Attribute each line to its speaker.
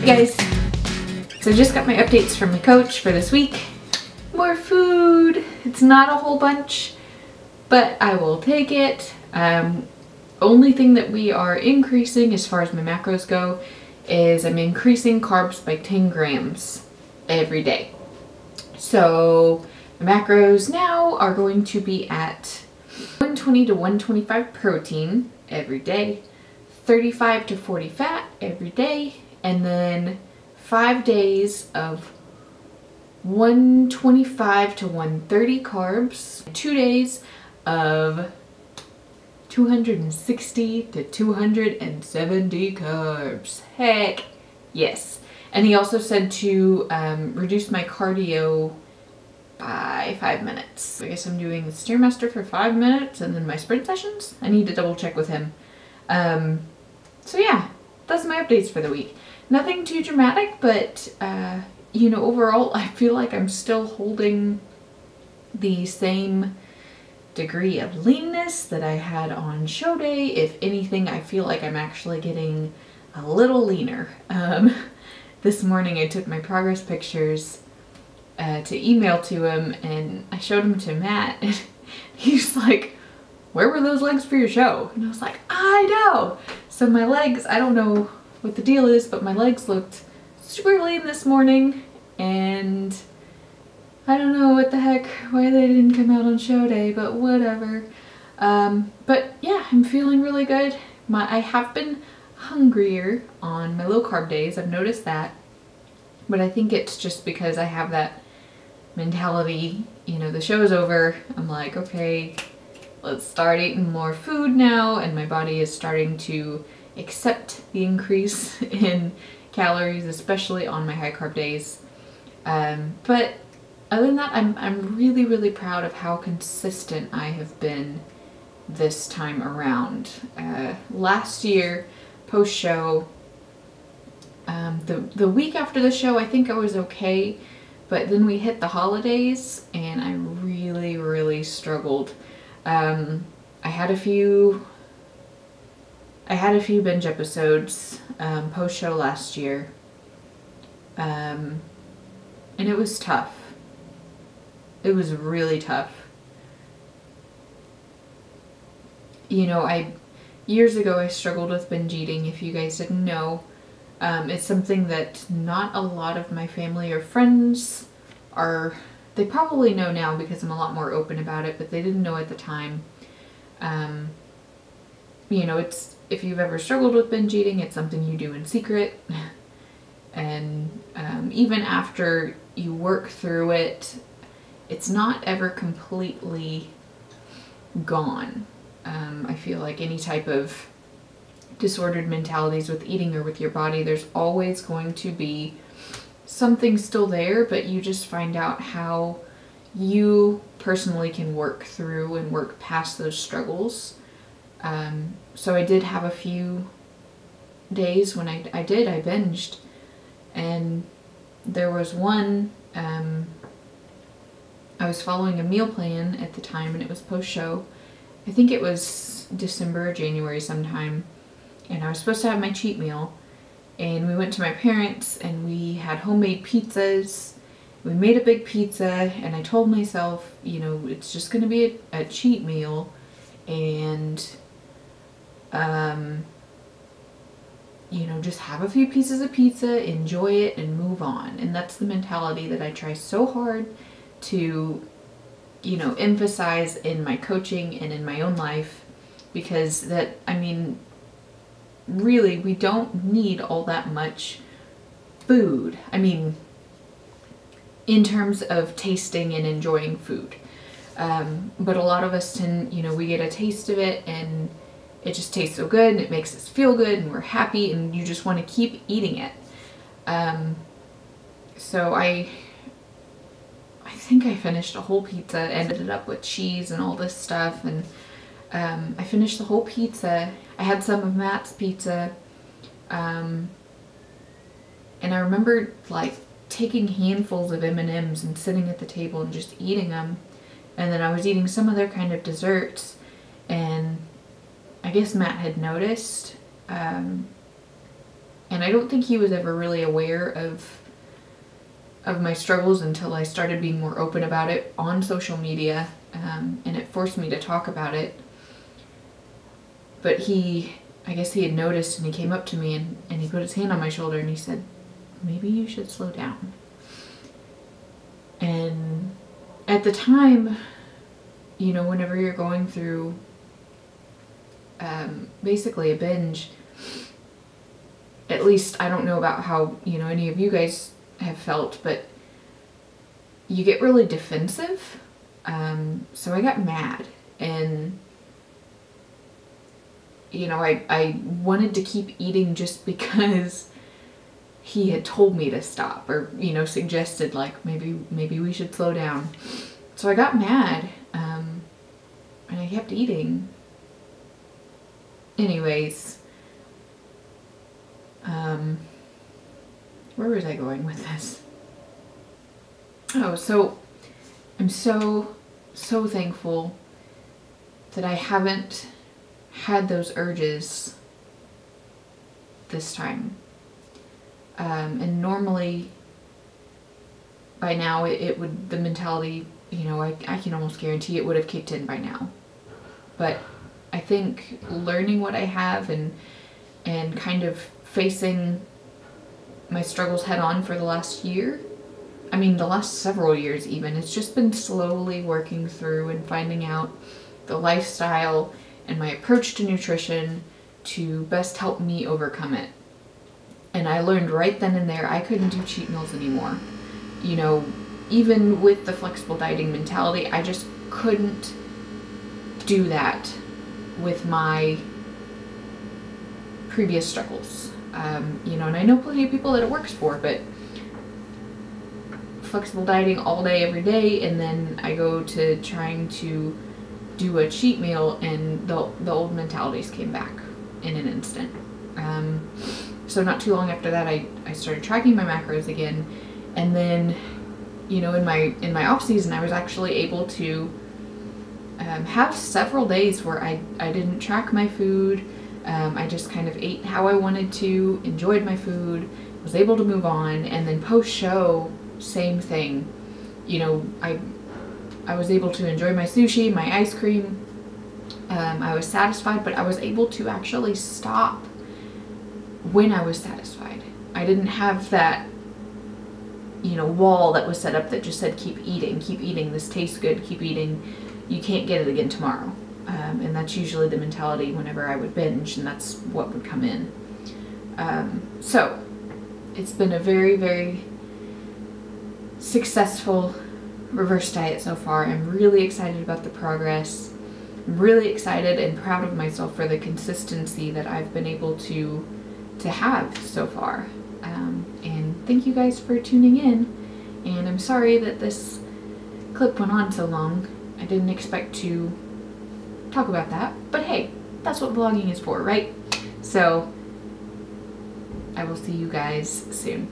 Speaker 1: guys, so I just got my updates from my coach for this week. More food. It's not a whole bunch, but I will take it. Only thing that we are increasing as far as my macros go is I'm increasing carbs by 10 grams every day. So my macros now are going to be at 120 to 125 protein every day, 35 to 40 fat every day, and then 5 days of 125 to 130 carbs, 2 days of 260 to 270 carbs. Heck yes. And he also said to reduce my cardio by 5 minutes. I guess I'm doing the Stairmaster for 5 minutes and then my sprint sessions. I need to double check with him. So yeah, that's my updates for the week. Nothing too dramatic, but you know, overall I feel like I'm still holding the same degree of leanness that I had on show day. If anything, I feel like I'm actually getting a little leaner. This morning I took my progress pictures to email to him, and I showed them to Matt, and he's like, "Where were those legs for your show?" And I was like, I know! So my legs, I don't know what the deal is, but my legs looked super lean this morning, and I don't know what the heck, why they didn't come out on show day, but whatever. But yeah, I'm feeling really good. I have been hungrier on my low carb days, I've noticed that, but I think it's just because I have that mentality, you know, the show's over, I'm like, okay, let's start eating more food now, and my body is starting to accept the increase in calories, especially on my high carb days. But other than that, I'm really, really proud of how consistent I have been this time around. Last year, post-show, the week after the show, I think I was okay, but then we hit the holidays and I really, really struggled. I had a few binge episodes post-show last year, and it was tough. It was really tough. You know, years ago I struggled with binge eating, if you guys didn't know. It's something that not a lot of my family or friends they probably know now because I'm a lot more open about it, but they didn't know at the time. You know, if you've ever struggled with binge eating, it's something you do in secret. And even after you work through it, it's not ever completely gone. I feel like any type of disordered mentalities with eating or with your body, there's always going to be something still there, but you just find out how you personally can work through and work past those struggles. So I did have a few days when I binged, and there was one, I was following a meal plan at the time, and it was post-show. I think it was December or January sometime, and I was supposed to have my cheat meal, and we went to my parents and we had homemade pizzas. We made a big pizza, and I told myself, you know, it's just going to be a cheat meal, and you know, just have a few pieces of pizza, enjoy it, and move on. And that's the mentality that I try so hard to, you know, emphasize in my coaching and in my own life, because that, I mean, really, we don't need all that much food. I mean, in terms of tasting and enjoying food. But a lot of us tend, you know, we get a taste of it and it just tastes so good and it makes us feel good and we're happy and you just want to keep eating it. So I think I finished a whole pizza, ended it up with cheese and all this stuff, and I finished the whole pizza. I had some of Matt's pizza, and I remember like taking handfuls of M&Ms and sitting at the table and just eating them, and then I was eating some other kind of desserts, and I guess Matt had noticed, And I don't think he was ever really aware of my struggles until I started being more open about it on social media, and it forced me to talk about it. But I guess he had noticed, and he came up to me and he put his hand on my shoulder and he said, maybe you should slow down. And at the time, you know, whenever you're going through basically a binge, at least I don't know about how, you know, any of you guys have felt, but you get really defensive. So I got mad, and you know, I wanted to keep eating just because he had told me to stop, or, you know, suggested like maybe we should slow down. So I got mad, and I kept eating. Anyways, where was I going with this? Oh, so I'm so thankful that I haven't had those urges this time. And normally by now it would, the mentality, you know, I can almost guarantee it would have kicked in by now. But I think learning what I have and kind of facing my struggles head on for the last year, I mean the last several years even, it's just been slowly working through and finding out the lifestyle and my approach to nutrition to best help me overcome it. And I learned right then and there I couldn't do cheat meals anymore. You know, even with the flexible dieting mentality, I just couldn't do that with my previous struggles. You know, and I know plenty of people that it works for, but flexible dieting all day, every day, and then I go to trying to do a cheat meal and the old mentalities came back in an instant. So not too long after that, I started tracking my macros again, and then, you know, in my off season, I was actually able to have several days where I didn't track my food. I just kind of ate how I wanted to, enjoyed my food, was able to move on, and then post-show, same thing. You know, I was able to enjoy my sushi, my ice cream. I was satisfied, but I was able to actually stop when I was satisfied. I didn't have that, you know, wall that was set up that just said keep eating, this tastes good, keep eating, you can't get it again tomorrow. And that's usually the mentality whenever I would binge, and that's what would come in. So it's been a very, very successful reverse diet so far. I'm really excited about the progress. I'm really excited and proud of myself for the consistency that I've been able to have so far. And thank you guys for tuning in. And I'm sorry that this clip went on so long. I didn't expect to talk about that, but hey, that's what vlogging is for, right? So I will see you guys soon.